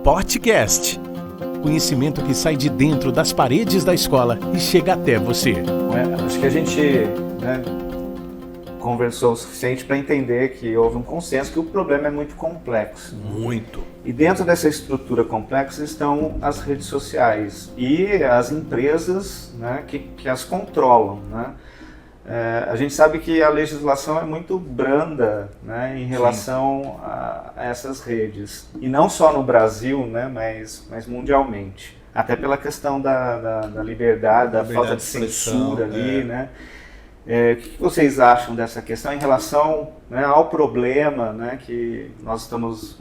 podcast. Conhecimento que sai de dentro das paredes da escola e chega até você. Acho que a gente conversou o suficiente para entender que houve um consenso que o problema é muito complexo. Muito. E dentro dessa estrutura complexa estão as redes sociais e as empresas, né, que as controlam, né? A gente sabe que a legislação é muito branda, né, em relação a essas redes. E não só no Brasil, né, mas mundialmente. Até pela questão da liberdade, da falta de censura ali, né? O que vocês acham dessa questão em relação, né, ao problema, né, que nós estamos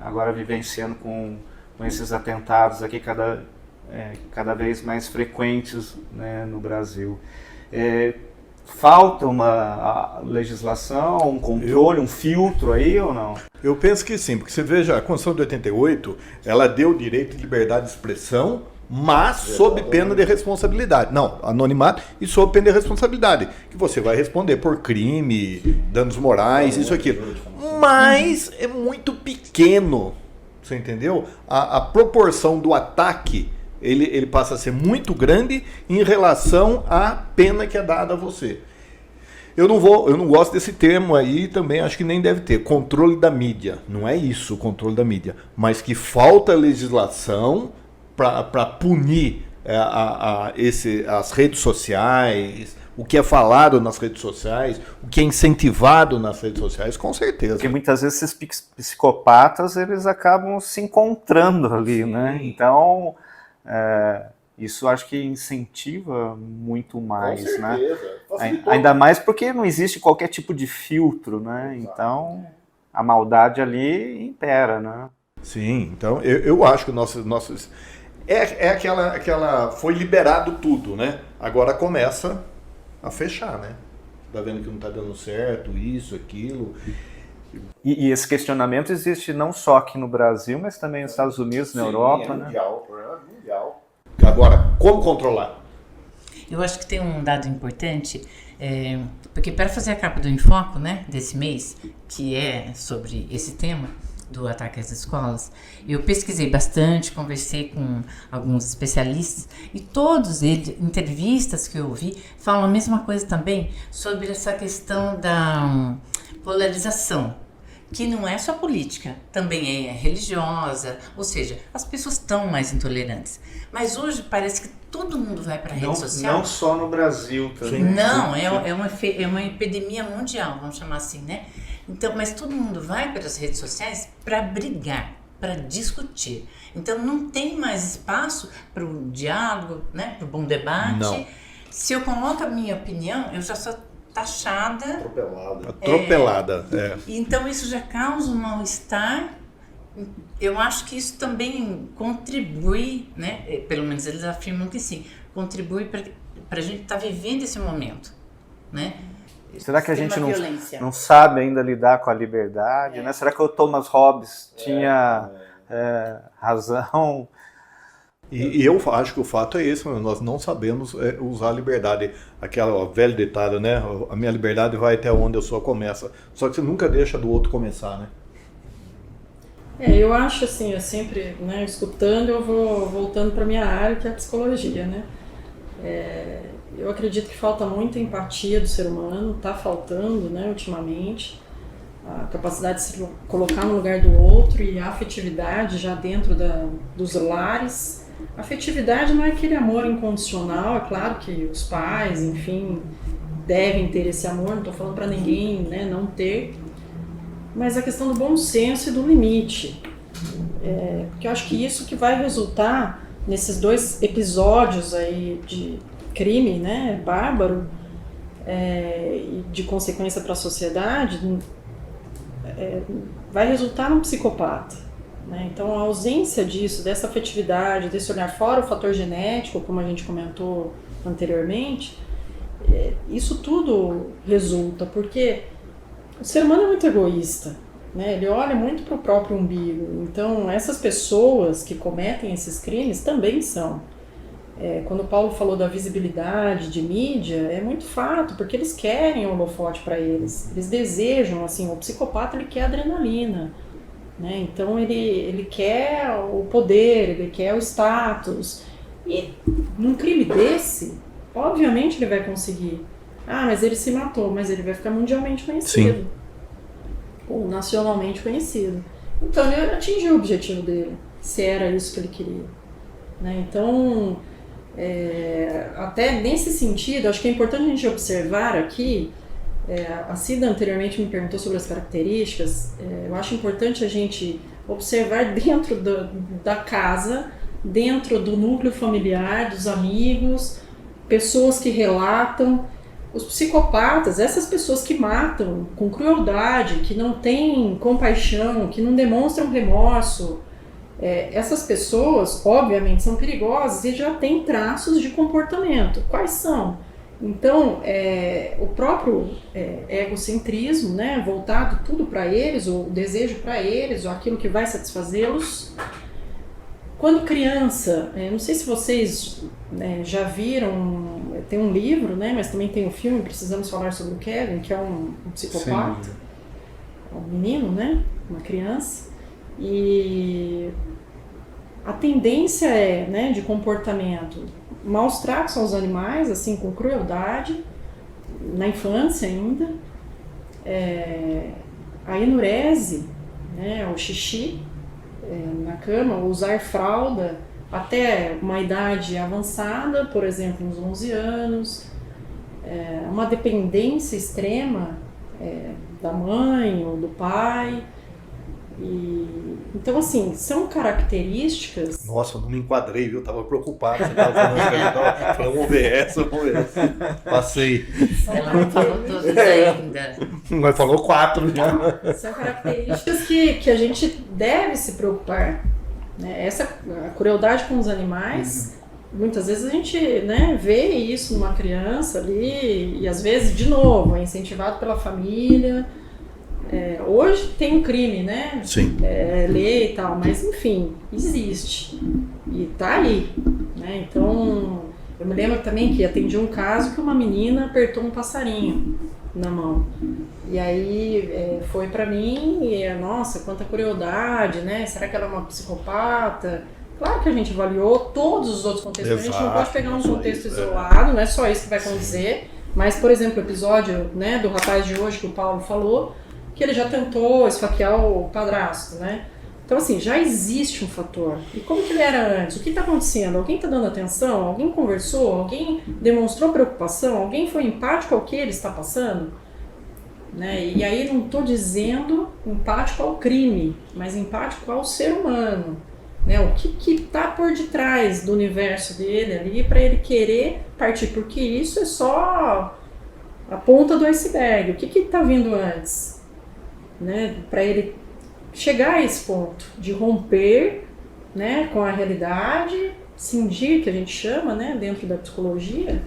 agora vivenciando com esses atentados aqui cada vez mais frequentes, né, no Brasil? Falta uma legislação, um controle, um filtro aí ou não? Eu penso que sim, porque você veja, a Constituição de 88, ela deu o direito de liberdade de expressão, mas sob pena de responsabilidade. Não, anonimato e sob pena de responsabilidade. Que você vai responder por crime, danos morais, isso aqui. Mas é muito pequeno, você entendeu? A proporção do ataque, ele passa a ser muito grande em relação à pena que é dada a você. Eu não gosto desse termo aí também, acho que nem deve ter. Controle da mídia. Não é isso o controle da mídia. Mas que falta legislação para punir as redes sociais, o que é falado nas redes sociais, o que é incentivado nas redes sociais, com certeza. Porque muitas vezes esses psicopatas, eles acabam se encontrando ali, né? Então, isso acho que incentiva muito mais, com certeza, né? Ainda mais porque não existe qualquer tipo de filtro, né? Então, a maldade ali impera, né? Sim, então eu acho que nossos aquela foi liberado tudo, né? Agora começa a fechar, né? Tá vendo que não tá dando certo, isso, aquilo. E esse questionamento existe não só aqui no Brasil, mas também nos Estados Unidos, na Europa, mundial, né? Mundial. Agora, como controlar? Eu acho que tem um dado importante, porque para fazer a capa do Enfoco, né, desse mês, que é sobre esse tema do ataque às escolas, eu pesquisei bastante, conversei com alguns especialistas e todos eles, entrevistas que eu ouvi, falam a mesma coisa também sobre essa questão da polarização, que não é só política, também é religiosa, ou seja, as pessoas estão mais intolerantes. Mas hoje parece que todo mundo vai para a rede social. Não só no Brasil também. Não, é uma epidemia mundial, vamos chamar assim, né? Então, mas todo mundo vai para as redes sociais para brigar, para discutir. Então não tem mais espaço para o diálogo, né? Para o bom debate. Não. Se eu coloco a minha opinião, eu já sou taxada. Atropelada. Então isso já causa um mal-estar. Eu acho que isso também contribui, né? Pelo menos eles afirmam que sim, contribui para a gente estar vivendo esse momento, né? Será que a gente não sabe ainda lidar com a liberdade, né? Será que o Thomas Hobbes tinha razão? E eu acho que o fato é esse, nós não sabemos usar a liberdade. Aquela velha ditado, né? A minha liberdade vai até onde a sua começa. Só que você nunca deixa do outro começar, né? Eu acho assim, eu sempre, né, escutando, eu vou voltando para minha área, que é a psicologia, né? Eu acredito que falta muita empatia do ser humano, está faltando, né, ultimamente, a capacidade de se colocar no lugar do outro e a afetividade já dentro dos lares. A afetividade não é aquele amor incondicional, é claro que os pais, enfim, devem ter esse amor, não estou falando para ninguém, né, não ter, mas a questão do bom senso e do limite, porque eu acho que isso que vai resultar nesses 2 episódios aí de crime, né, bárbaro, e de consequência para a sociedade, vai resultar num psicopata, né? Então a ausência disso, dessa afetividade, desse olhar fora o fator genético, como a gente comentou anteriormente, isso tudo resulta, porque o ser humano é muito egoísta, né? Ele olha muito para o próprio umbigo. Então essas pessoas que cometem esses crimes também são. Quando o Paulo falou da visibilidade de mídia, é muito fato, porque eles querem o holofote para eles. Eles desejam, assim, o psicopata ele quer adrenalina, né? Então ele quer o poder, ele quer o status. E num crime desse, obviamente ele vai conseguir. Ah, mas ele se matou, mas ele vai ficar mundialmente conhecido. Sim. Ou nacionalmente conhecido. Então ele atingiu o objetivo dele, se era isso que ele queria, né? Então, até nesse sentido, acho que é importante a gente observar aqui, a Cida anteriormente me perguntou sobre as características, eu acho importante a gente observar dentro da casa, dentro do núcleo familiar, dos amigos, pessoas que relatam. Os psicopatas, essas pessoas que matam com crueldade, que não têm compaixão, que não demonstram remorso, essas pessoas, obviamente, são perigosas e já têm traços de comportamento. Quais são? Então, o próprio egocentrismo, né, voltado tudo para eles, ou o desejo para eles, ou aquilo que vai satisfazê-los. Quando criança, não sei se vocês já viram, tem um livro, né, mas também tem um filme, Precisamos Falar sobre o Kevin, que é um psicopata, um menino, né, uma criança, e a tendência né, de comportamento, maus tratos aos animais, assim, com crueldade, na infância ainda, a enurese, né, o xixi na cama, usar fralda até uma idade avançada, por exemplo, uns 11 anos, uma dependência extrema da mãe ou do pai. Então, assim, são características... Nossa, eu não me enquadrei, viu? Tava preocupado. Você tava falando, vamos ver essa. Passei. Ela não falou todas ainda. Mas falou 4 já. São características que a gente deve se preocupar, né? A crueldade com os animais, muitas vezes a gente, né, vê isso numa criança ali, e às vezes, de novo, é incentivado pela família. Hoje tem um crime, né? Sim. Lei e tal, mas enfim, existe. E tá aí, né? Então, eu me lembro também que atendi um caso que uma menina apertou um passarinho na mão. E aí foi pra mim e, nossa, quanta crueldade, né? Será que ela é uma psicopata? Claro que a gente avaliou todos os outros contextos. Exato, a gente não pode pegar um contexto isolado, não é só isso que vai acontecer. Mas, por exemplo, o episódio, né, do rapaz de hoje que o Paulo falou, que ele já tentou esfaquear o padrasto, né? Então, assim, já existe um fator. E como que ele era antes? O que está acontecendo? Alguém está dando atenção? Alguém conversou? Alguém demonstrou preocupação? Alguém foi empático ao que ele está passando? Né? E aí não estou dizendo empático ao crime, mas empático ao ser humano. Né? O que está por detrás do universo dele ali para ele querer partir? Porque isso é só a ponta do iceberg. O que está vindo antes? Né, para ele chegar a esse ponto de romper, né, com a realidade, cindir, que a gente chama, né, dentro da psicologia,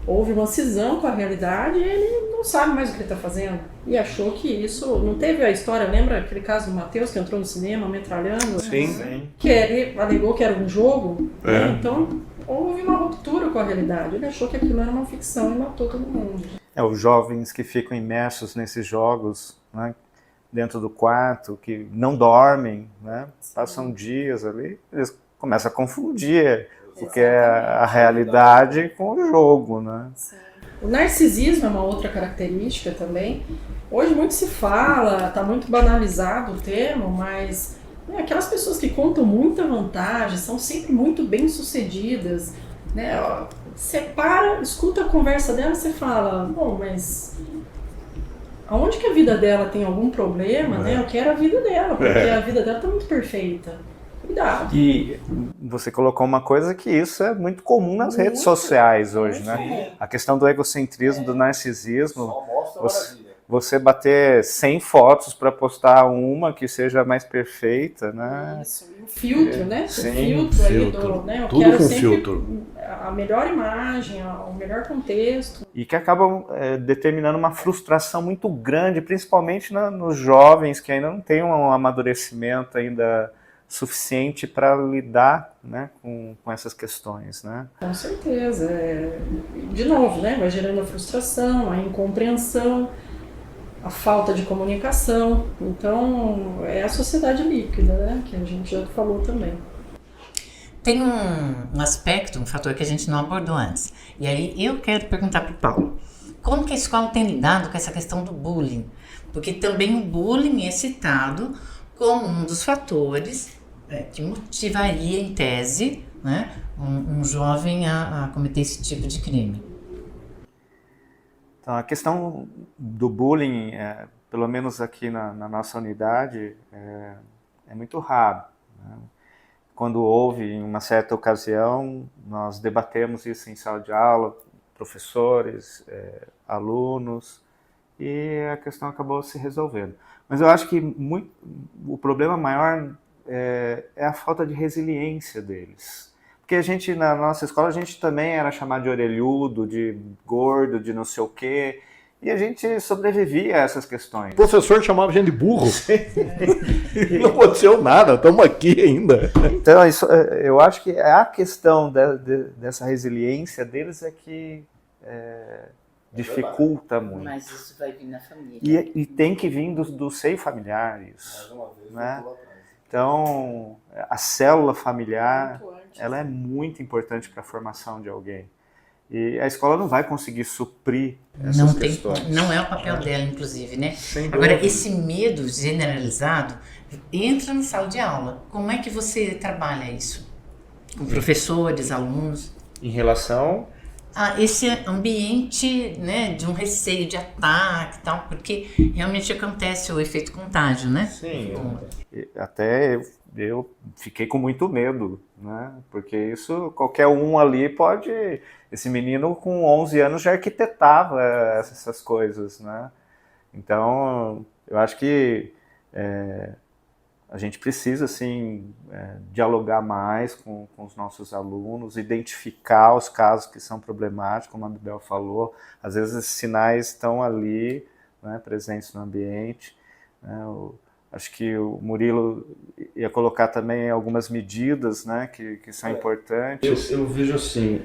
houve uma cisão com a realidade e ele não sabe mais o que ele está fazendo. E achou que isso... Não teve a história, lembra aquele caso do Matheus que entrou no cinema metralhando? Sim. Que ele alegou que era um jogo. Né? Então houve uma ruptura com a realidade. Ele achou que aquilo era uma ficção e matou todo mundo. Os jovens que ficam imersos nesses jogos, né, dentro do quarto, que não dormem, né, passam dias ali, eles começam a confundir o que é a realidade com o jogo, né? Sim. O narcisismo é uma outra característica também. Hoje muito se fala, está muito banalizado o termo, mas aquelas pessoas que contam muita vantagem, são sempre muito bem-sucedidas, né? Você para, escuta a conversa dela e você fala, bom, mas aonde que a vida dela tem algum problema, né? Eu quero a vida dela, porque a vida dela está muito perfeita. Cuidado. E você colocou uma coisa que isso é muito comum nas redes sociais hoje, né? A questão do egocentrismo, do narcisismo. Você bater 100 fotos para postar uma que seja mais perfeita, né? Isso, e o filtro, né? Sim, o filtro aí do, né? Eu tudo quero com sempre filtro. a melhor imagem, o melhor contexto. E que acabam determinando uma frustração muito grande, principalmente nos jovens que ainda não têm um amadurecimento ainda suficiente para lidar, né, com essas questões, né? Com certeza. De novo, né? Vai gerando a frustração, a incompreensão. a falta de comunicação. Então, é a sociedade líquida, né? Que a gente já falou também. Tem um aspecto, um fator que a gente não abordou antes. E aí eu quero perguntar para o Paulo. Como que a escola tem lidado com essa questão do bullying? Porque também o bullying é citado como um dos fatores que motivaria, em tese, né, um jovem a cometer esse tipo de crime. Então, a questão do bullying, pelo menos aqui na nossa unidade, é muito raro, né? Quando houve, em uma certa ocasião, nós debatemos isso em sala de aula, professores, alunos, e a questão acabou se resolvendo. Mas eu acho que o problema maior é a falta de resiliência deles. Porque a gente, na nossa escola, a gente também era chamado de orelhudo, de gordo, de não sei o quê, e a gente sobrevivia a essas questões. O professor chamava a gente de burro. Não aconteceu nada, estamos aqui ainda. Então, eu acho que a questão dessa resiliência deles é que dificulta muito. Mas isso vai vir na família. E tem que vir do seio familiar isso. Né? Então, a célula familiar, ela é muito importante para a formação de alguém. E a escola não vai conseguir suprir essas questões. Não é o papel dela, inclusive, né? Agora, esse medo generalizado entra na sala de aula. Como é que você trabalha isso? Com professores, alunos? Em relação a esse ambiente, né, de um receio de ataque e tal, porque realmente acontece o efeito contágio, né? Sim. Até eu fiquei com muito medo, né? Porque isso, qualquer um ali pode... Esse menino com 11 anos já arquitetava essas coisas, né? Então, eu acho que a gente precisa, assim, dialogar mais com os nossos alunos, identificar os casos que são problemáticos, como a Bibel falou. Às vezes esses sinais estão ali, né, presentes no ambiente, né? Acho que o Murilo ia colocar também algumas medidas, né, que são importantes. Eu vejo assim,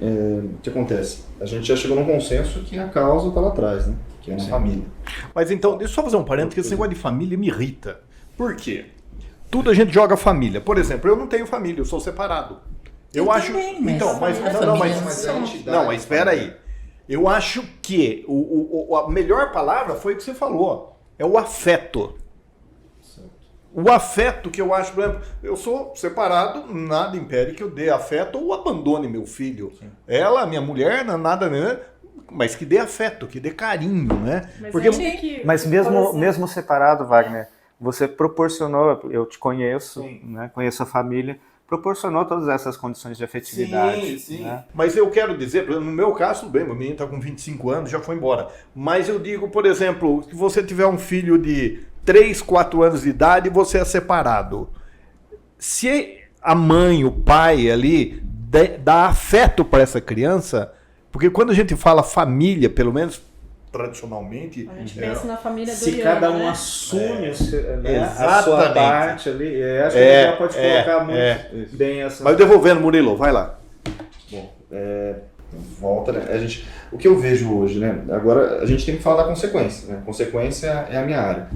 o que acontece? A gente já chegou num consenso que a causa está lá atrás, né? Que é uma família. Mas então, deixa eu só fazer um parênteses, que esse negócio de família me irrita. Por quê? Tudo a gente joga família. Por exemplo, eu não tenho família, eu sou separado. Eu acho... Também, mas então, mas não, mas espera aí. Eu acho que a melhor palavra foi o que você falou. É o afeto. O afeto que eu acho, por exemplo, eu sou separado, nada impede que eu dê afeto ou abandone meu filho. Sim. Ela, minha mulher, nada, né? Mas que dê afeto, que dê carinho, né? Mas mesmo separado, Wagner, você proporcionou, eu te conheço, né? Conheço a família, proporcionou todas essas condições de afetividade. Sim. Né? Mas eu quero dizer, no meu caso, tudo bem, meu menino está com 25 anos, já foi embora. Mas eu digo, por exemplo, se você tiver um filho de 3, 4 anos de idade e você é separado. Se a mãe, o pai ali dá afeto para essa criança, porque quando a gente fala família, pelo menos tradicionalmente, a gente pensa na família do se Ian, cada um né? assume a sua parte ali, acho que a gente já pode colocar muito bem essa... Mas devolvendo, Murilo, vai lá. Bom, volta, né? O que eu vejo hoje, né? Agora a gente tem que falar da consequência, né? Consequência é a minha área.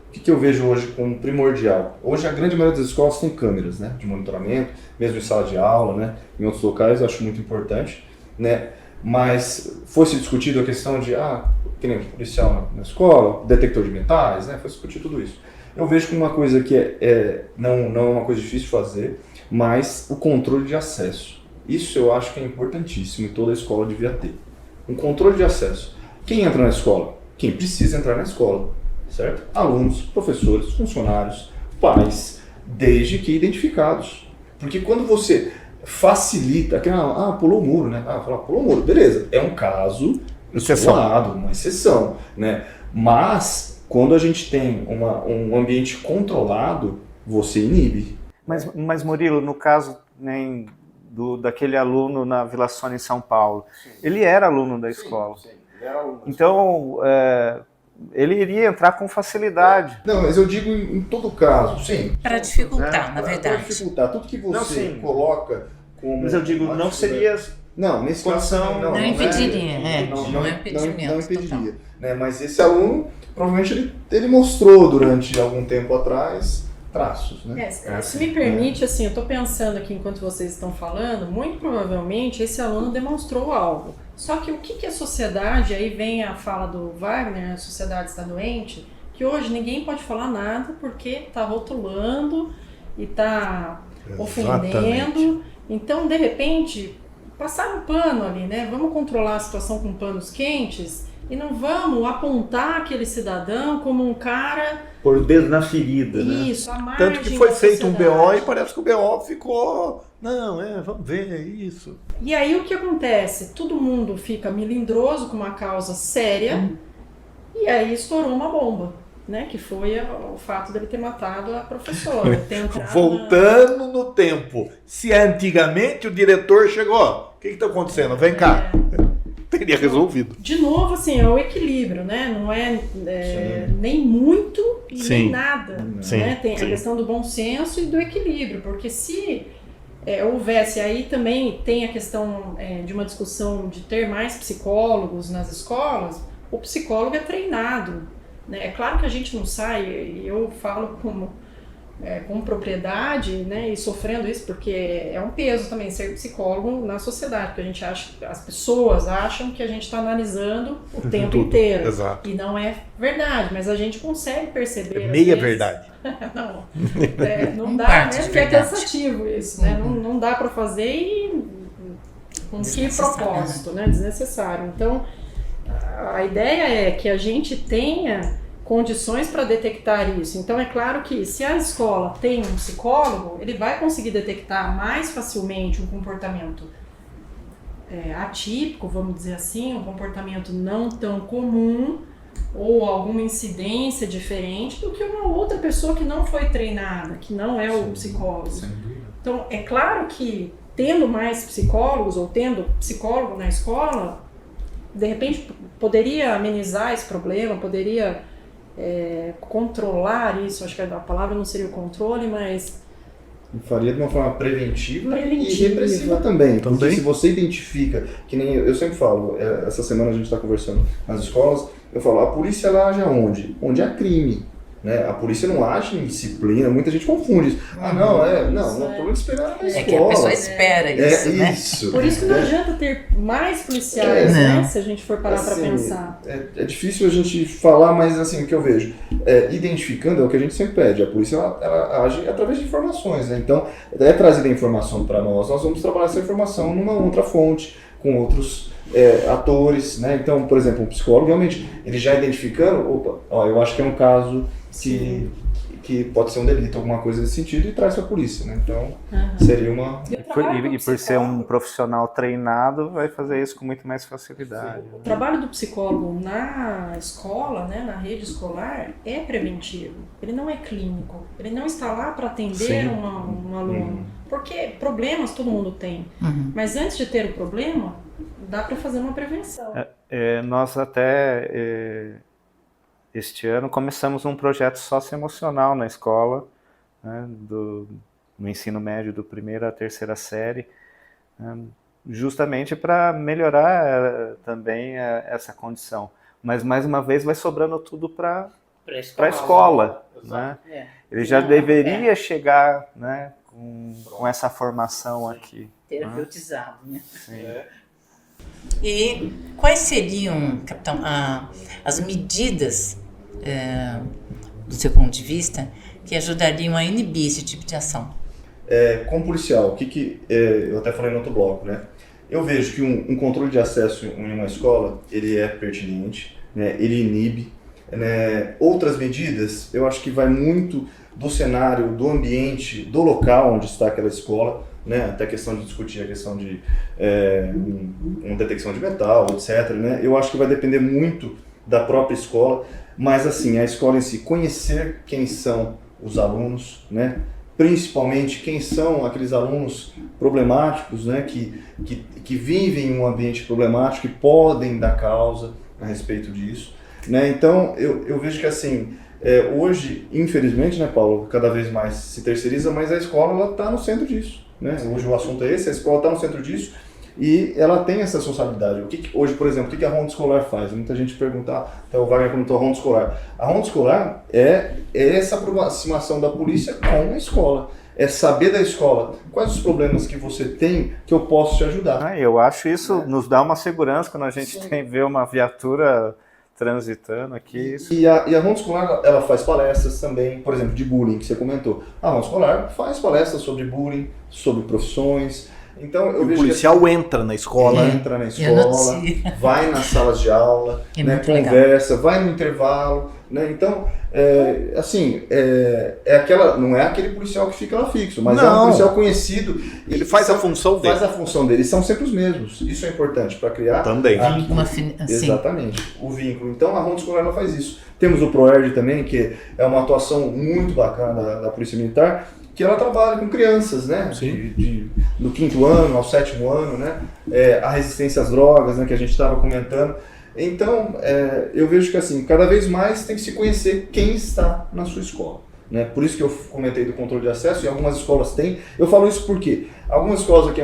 O que eu vejo hoje como primordial? Hoje a grande maioria das escolas tem câmeras, né, de monitoramento, mesmo em sala de aula, né, em outros locais, eu acho muito importante, né, mas foi-se discutido a questão de, que nem policial na escola, detector de metais, né, foi discutido tudo isso. Eu vejo como uma coisa que não é uma coisa difícil de fazer, mas o controle de acesso. Isso eu acho que é importantíssimo e toda a escola devia ter. Um controle de acesso. Quem entra na escola? Quem precisa entrar na escola. Certo? Alunos, professores, funcionários, pais, desde que identificados. Porque quando você facilita, pulou o muro, né? Pulou o muro, beleza. É um caso isolado, uma exceção, né? Mas, quando a gente tem um ambiente controlado, você inibe. Mas Murilo, no caso daquele aluno na Vila Sônia em São Paulo, ele era aluno da escola. Sim, ele era aluno da então, ele iria entrar com facilidade. Não, mas eu digo em todo caso, sim. Para dificultar, na verdade. Para dificultar. Tudo que você coloca como... Mas eu digo, não seria Não, nesse caso Condição Não impediria, não é impedimento. não impediria. Né? Mas esse aluno, provavelmente, ele mostrou durante algum tempo atrás traços. Né? Se me permite, assim, eu estou pensando aqui enquanto vocês estão falando, muito provavelmente esse aluno demonstrou algo. Só que o que a sociedade, aí vem a fala do Wagner, a sociedade está doente, que hoje ninguém pode falar nada porque está rotulando e está ofendendo. Então, de repente, passar um pano ali, né? Vamos controlar a situação com panos quentes e não vamos apontar aquele cidadão como um cara... Pôr o dedo na ferida, né? Isso, a margem Tanto que foi da feito um sociedade. BO e parece que o BO ficou... Não, vamos ver, é isso. E aí o que acontece? Todo mundo fica melindroso com uma causa séria e aí estourou uma bomba, né? Que foi o fato dele ter matado a professora. ter entrado Voltando no tempo. Se antigamente o diretor chegou, o que está acontecendo? Vem cá. Teria resolvido. De novo, assim, é o equilíbrio, né? Não é, nem muito e Sim. nem nada. Sim, Né? Tem sim. a questão do bom senso e do equilíbrio, porque se houvesse, aí também tem a questão de uma discussão de ter mais psicólogos nas escolas, o psicólogo é treinado. Né? É claro que a gente não sai, e eu falo com propriedade, né, e sofrendo isso, porque é um peso também ser psicólogo na sociedade, porque a gente acha, as pessoas acham que a gente está analisando o tempo Tudo. inteiro. Exato. E não é verdade, mas a gente consegue perceber. às Meia vezes- verdade. não dá, parte né? de Porque é verdade. cansativo isso, né? Não dá para fazer e com que Desnecessário, propósito, né? Desnecessário. Então, a ideia é que a gente tenha condições para detectar isso. Então, é claro que se a escola tem um psicólogo, ele vai conseguir detectar mais facilmente um comportamento atípico, vamos dizer assim, um comportamento não tão comum ou alguma incidência diferente do que uma outra pessoa que não foi treinada, que não é o psicólogo. Então, é claro que tendo mais psicólogos ou tendo psicólogo na escola, de repente poderia amenizar esse problema, poderia controlar isso, acho que a palavra não seria o controle, mas... Faria de uma forma preventiva e Preventiva. repressiva também. Porque Também. se você identifica, que nem eu sempre falo, essa semana a gente está conversando nas escolas, eu falo, a polícia ela age aonde? Onde há crime. Né? A polícia não age em disciplina, muita gente confunde isso. Não, a polícia pegar na escola. É que a pessoa espera isso, né? Isso. Por isso que não adianta ter mais policiais, né? Não. Se a gente for parar para Assim, pensar. É difícil a gente falar, mas assim, o que eu vejo, identificando é o que a gente sempre pede. A polícia ela age através de informações, né? Então, é trazida a informação para nós vamos trabalhar essa informação numa outra fonte, com outros atores, né? Então, por exemplo, um psicólogo, realmente, ele já identificando, eu acho que é um caso que pode ser um delito, alguma coisa nesse sentido, e traz para a polícia, né? Então, seria uma... E por ser um profissional treinado, vai fazer isso com muito mais facilidade. O trabalho do psicólogo na escola, né, na rede escolar, é preventivo. Ele não é clínico. Ele não está lá para atender um aluno. Porque problemas todo mundo tem. Mas antes de ter o problema, dá para fazer uma prevenção. Nós até... este ano começamos um projeto socioemocional na escola, né, no ensino médio do 1º à 3ª série, justamente para melhorar também essa condição. Mas, mais uma vez, vai sobrando tudo para a escola. Né? Ele já deveria chegar, né, com essa formação aqui. Terapeutizado, né? Sim. E quais seriam, capitão, as medidas, do seu ponto de vista, que ajudariam a inibir esse tipo de ação? Como policial, eu até falei no outro bloco, né? Eu vejo que um controle de acesso em uma escola, ele é pertinente, né? Ele inibe. Né? Outras medidas, eu acho que vai muito do cenário, do ambiente, do local onde está aquela escola, né? Até a questão de discutir a questão de uma detecção de metal, etc. Né? Eu acho que vai depender muito da própria escola, mas assim, a escola em si, conhecer quem são os alunos, né? Principalmente quem são aqueles alunos problemáticos, né? que vivem em um ambiente problemático e podem dar causa a respeito disso. Né? Então, eu vejo que assim, hoje, infelizmente, né, Paulo, cada vez mais se terceiriza, mas a escola está no centro disso. Né? Hoje o assunto é esse, a escola está no centro disso, E ela tem essa responsabilidade. Hoje, por exemplo, o que a ronda escolar faz? Muita gente pergunta, até o Wagner comentou a ronda escolar. A ronda escolar é essa aproximação da polícia com a escola. É saber da escola quais os problemas que você tem que eu posso te ajudar. Eu acho isso nos dá uma segurança quando a gente vê uma viatura transitando aqui. E a ronda escolar, ela faz palestras também, por exemplo, de bullying, que você comentou. A ronda escolar faz palestras sobre bullying, sobre profissões. Então, eu o vejo policial entra na escola. Entra na escola, vai nas salas de aula, né, conversa, vai no intervalo. Né? Então, aquela, não é aquele policial que fica lá fixo, mas é um policial conhecido. Ele faz a função dele. Faz a função dele. São sempre os mesmos. Isso é importante para criar também. Exatamente, o vínculo. Então, a ronda escolar ela faz isso. Temos o ProERD também, que é uma atuação muito bacana da Polícia Militar, que ela trabalha com crianças, né? Do 5º ano ao 7º ano, né? A resistência às drogas, né? Que a gente estava comentando. Então, eu vejo que assim, cada vez mais tem que se conhecer quem está na sua escola. Né? Por isso que eu comentei do controle de acesso, e algumas escolas têm. Eu falo isso porque algumas escolas aqui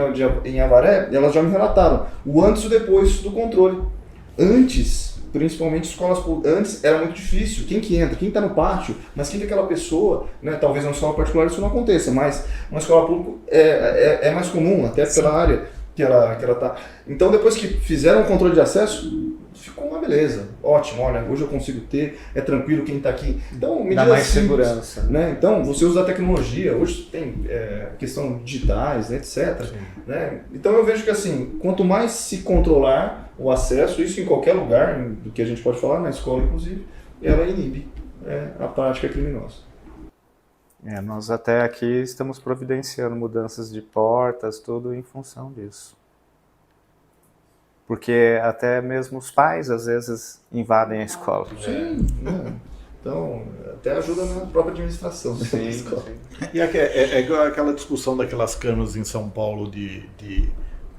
em Avaré, elas já me relataram o antes e o depois do controle. Antes, principalmente escolas antes era muito difícil. Quem que entra? Quem está no pátio? Mas quem que é aquela pessoa? Né? Talvez na escola particular isso não aconteça, mas uma escola pública é mais comum, até pela área que ela está. Então, depois que fizeram o controle de acesso, ficou uma beleza, ótimo, olha, hoje eu consigo ter, é tranquilo quem está aqui. Então, medidas dá mais simples, segurança. Né? Então, você usa a tecnologia, hoje tem questão digitais, né, etc. Né? Então, eu vejo que assim, quanto mais se controlar o acesso, isso em qualquer lugar, do que a gente pode falar, na escola inclusive, ela inibe a prática criminosa. Nós até aqui estamos providenciando mudanças de portas, tudo em função disso. Porque até mesmo os pais, às vezes, invadem a escola. Sim, então, até ajuda na própria administração da escola. E igual aquela discussão daquelas canas em São Paulo de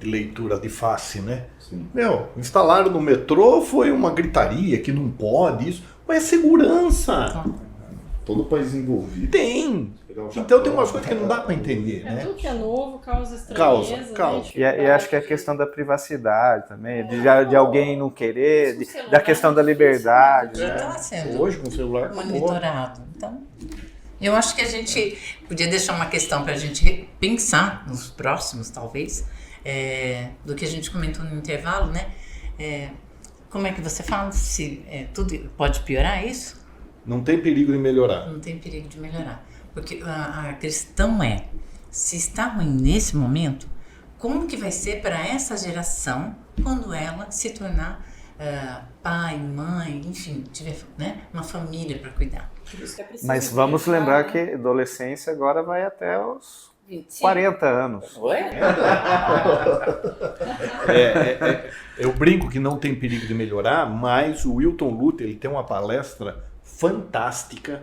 leitura de face, né? Sim. Instalaram no metrô, foi uma gritaria que não pode, isso. Mas é segurança. Todo o país envolvido. Tem. Então tem umas coisas que não dá para entender, né? Tudo que é novo causa estranheza. Causa. Né? E acho que é a questão da privacidade também, de alguém não querer, da questão da liberdade. Já Né? está sendo Hoje com o celular monitorado. Então, eu acho que a gente podia deixar uma questão para a gente pensar nos próximos, talvez, do que a gente comentou no intervalo, né? Como é que você fala? Se tudo pode piorar isso? Não tem perigo de melhorar. Não tem perigo de melhorar. Porque a questão se está ruim nesse momento, como que vai ser para essa geração quando ela se tornar pai, mãe, enfim, tiver, né, uma família para cuidar? Mas vamos lembrar que a adolescência agora vai até os 40 anos. Eu brinco que não tem perigo de melhorar, mas o Wilton Luther ele tem uma palestra fantástica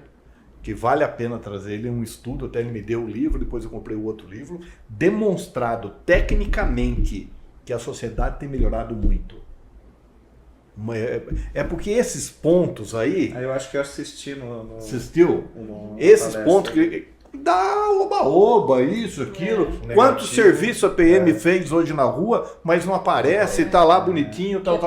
que vale a pena trazer. Ele é um estudo, até ele me deu o livro, depois eu comprei o outro livro, demonstrado tecnicamente que a sociedade tem melhorado muito. É porque esses pontos aí... Eu acho que eu assisti no assistiu? Esses pontos que dá oba-oba, isso, aquilo. Quantos serviços a PM fez hoje na rua, mas não aparece, tá lá bonitinho, tal.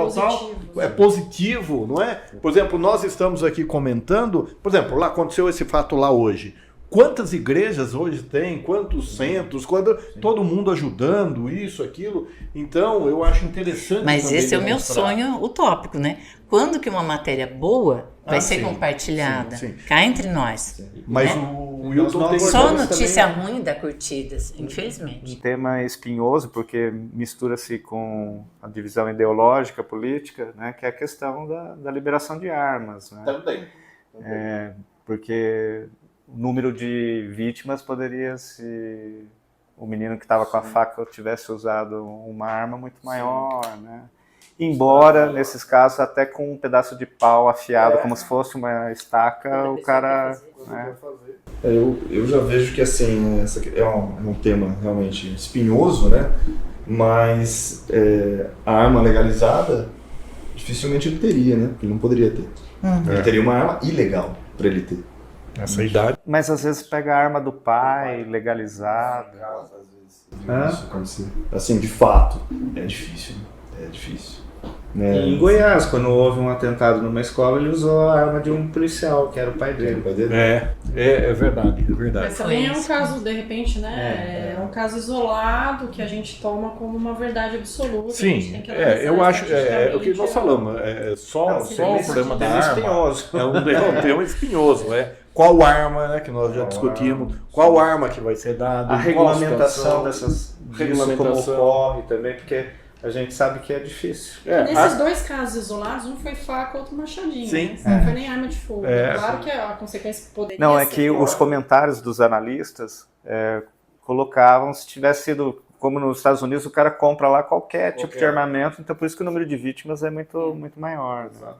É positivo, não é? Por exemplo, nós estamos aqui comentando, por exemplo, lá aconteceu esse fato lá hoje. Quantas igrejas hoje tem? Quantos centros? Todo mundo ajudando, isso, aquilo. Então, eu acho interessante. Mas esse é o meu sonho utópico, né? Quando que uma matéria boa vai ser compartilhada? Sim. Cá entre nós. Mas né? o Wilton tem... Só notícia ruim dá curtidas, infelizmente. Um tema espinhoso, porque mistura-se com a divisão ideológica, política, né, que é a questão da liberação de armas. Né? Também. Porque o número de vítimas poderia, se o menino que estava com a faca tivesse usado uma arma muito maior, né? Embora, nesses casos, até com um pedaço de pau afiado, como se fosse uma estaca, o cara... Né? Eu já vejo que assim, essa é um tema realmente espinhoso, né? Mas a arma legalizada, dificilmente ele teria, né? Ele não poderia ter. Ele teria uma arma ilegal para ele ter. Nessa idade. Mas às vezes pega a arma do pai, legalizada. Isso acontecer. Assim, de fato, é difícil. É difícil. Em Goiás, quando houve um atentado numa escola, ele usou a arma de um policial, que era o pai dele. É verdade, é verdade. Mas também é um caso, de repente, né? É um caso isolado que a gente toma como uma verdade absoluta. Sim, a gente tem que analisar eu acho, estatisticamente. o que nós falamos, só o problema da arma espinhoso. é um tema espinhoso, qual arma, né, que nós já discutimos, qual arma que vai ser dada, A regulamentação disso como ocorre também, porque a gente sabe que é difícil. Nesses dois casos isolados, um foi faca, outro machadinho. Sim. Né? Não foi nem arma de fogo. Claro que a consequência poderia Não, é ser que pior. os comentários dos analistas colocavam, se tivesse sido, como nos Estados Unidos, o cara compra lá qualquer tipo de armamento, então por isso que o número de vítimas é muito maior. Né?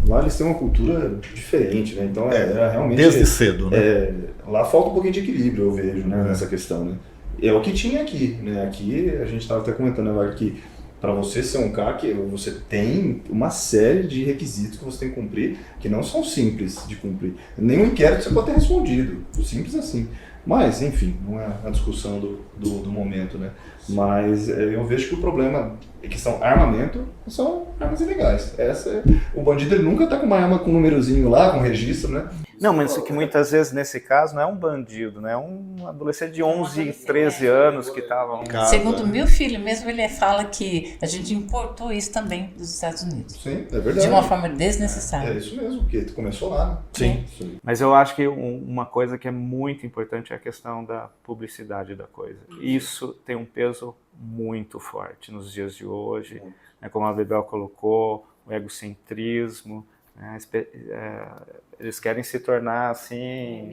Lá eles têm uma cultura diferente, né? Então realmente... Desde cedo, né? Lá falta um pouquinho de equilíbrio, eu vejo, né, nessa questão, né? É o que tinha aqui, né? Aqui a gente estava até comentando agora que para você ser um CAC, você tem uma série de requisitos que você tem que cumprir, que não são simples de cumprir. Nenhum inquérito você pode ter respondido, simples assim. Mas, enfim, não é a discussão do momento, né? Mas eu vejo que o problema é que são armamento, são armas ilegais. O bandido ele nunca tá com uma arma com um númerozinho lá, com registro, né? Não, mas que muitas vezes nesse caso não é um bandido, né? É um adolescente de 11, 13 anos que estava em casa. Segundo meu filho mesmo, ele fala que a gente importou isso também dos Estados Unidos. Sim, é verdade. De uma forma desnecessária. É isso mesmo, porque começou lá, né? Sim. Mas eu acho que uma coisa que é muito importante é a questão da publicidade da coisa. Isso tem um peso muito forte nos dias de hoje, né? Como a Bebel colocou, o egocentrismo, né? Eles querem se tornar assim...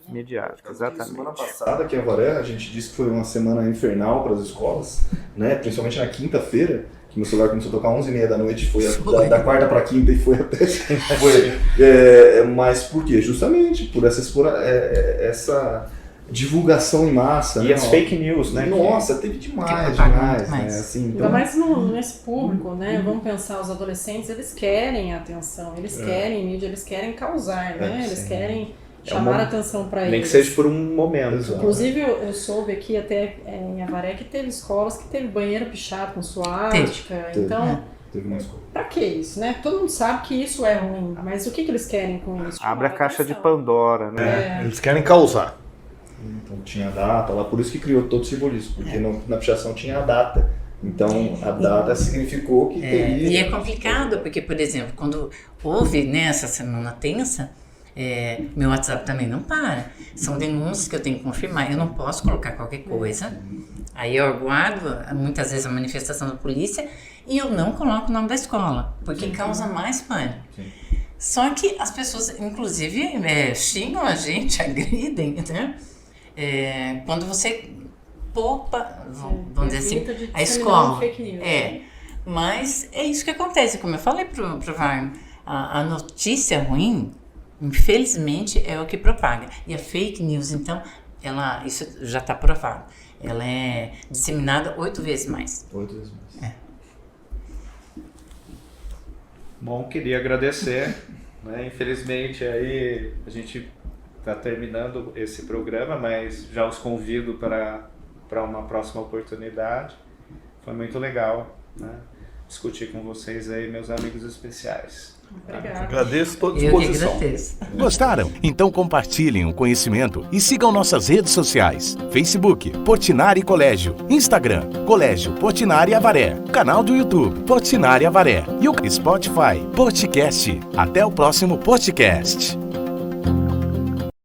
Midiático, exatamente. Semana passada, aqui em Avaré, a gente disse que foi uma semana infernal para as escolas, né? Principalmente na quinta-feira, que meu celular começou a tocar 11h30 da noite, foi da quarta para quinta e foi até... Mas por quê? Justamente por essa divulgação em massa. E né? as fake news, né? Nossa, teve demais, né? Assim, Ainda mais nesse público, né? Vamos pensar, os adolescentes, eles querem atenção, eles querem mídia, eles querem causar, né? Eles querem chamar a atenção para eles. Nem que seja por um momento. Exato. Inclusive, eu soube aqui até em Avaré que teve escolas que teve banheiro pichado com suástica. Então, pra que isso, né? Todo mundo sabe que isso é ruim, mas o que eles querem com isso? Abre a caixa de Pandora, né? Eles querem causar. Então tinha data lá, por isso que criou todo o simbolismo, porque na pichação tinha a data. Então a data significou que teria... E é complicado, porque, por exemplo, quando houve essa semana tensa, meu WhatsApp também não para. São denúncias que eu tenho que confirmar, eu não posso colocar qualquer coisa. Aí eu aguardo, muitas vezes, a manifestação da polícia e eu não coloco o nome da escola, porque causa mais pânico. Sim. Só que as pessoas, inclusive, xingam a gente, agridem, né? Quando você poupa, vamos dizer assim, a escola. Mas é isso que acontece, como eu falei pro Wagner, a notícia ruim, infelizmente, é o que propaga. E a fake news, então, isso já está provado. Ela é disseminada 8 vezes mais. 8 vezes mais. Bom, queria agradecer. Né? Infelizmente, aí a gente está terminando esse programa, mas já os convido para uma próxima oportunidade. Foi muito legal, né? Discutir com vocês aí, meus amigos especiais. Obrigada. Agradeço toda a disposição. Eu que agradeço. Gostaram? Então compartilhem o conhecimento e sigam nossas redes sociais. Facebook, Portinari Colégio. Instagram, Colégio Portinari Avaré. Canal do YouTube, Portinari Avaré. E o Spotify, Podcast. Até o próximo podcast.